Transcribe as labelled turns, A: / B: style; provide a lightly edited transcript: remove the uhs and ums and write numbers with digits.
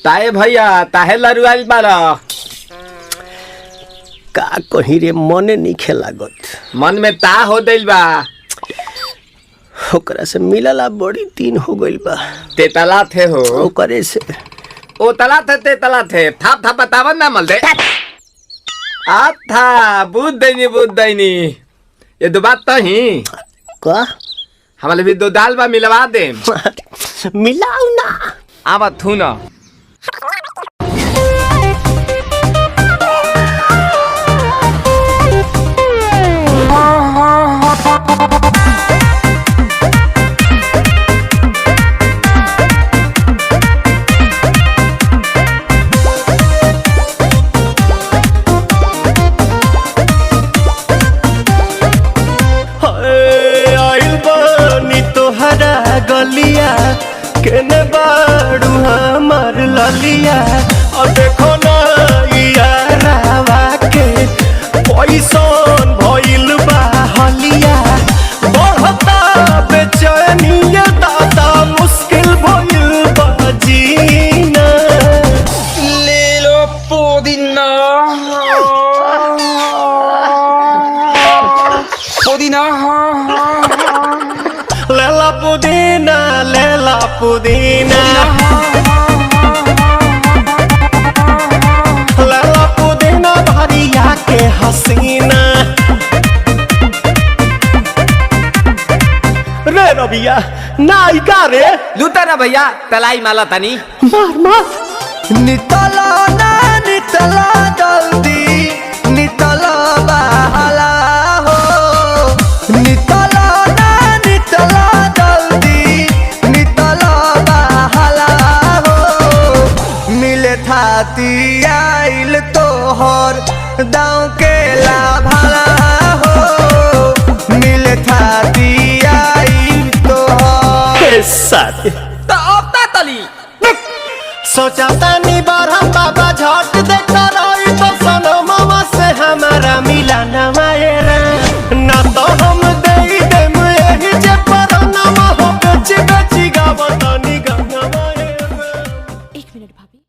A: ताए भैया ताहे लरुआल बारा
B: का कहीं रे मने नहीं लागत।
A: मन में ता हो दिल बा
B: ओकरा से मिलला बड़ी दिन हो गइल बा।
A: ते तला थे हो
B: ओकरे से
A: ओ तला थे ते तला थे थाप थाप बतावन ना मल दे आ था बुद्ध दैनी ये दो बात तो ही
B: का
A: हमारे भी दो दाल बा मिलवा दे
B: मिलाऊ ना
A: आवा थू ना
B: गलिया केने बाड़ू हमार ललिया और देखो ना यारावा के पैसन भइल बा हलिया बढ़ता बेचैनिया दादा मुश्किल भइल बा जीना
A: ले लो पुदीना पुदीना
B: लेला पुदीना लेला पुदीना लेला पुदीना भरिया के हसीना रे रबिया नायिका रे
A: लूटा ना भैया तलाई माला तनी
B: मार मार नितला ना नितला जल्दी नितला बहाला हो नितला आइल तोहर दाँव के लाभाला हो मिले थाती आइल तोहर साथी
A: तो अब ता तली
B: सोचा तानी बारह बाबा झट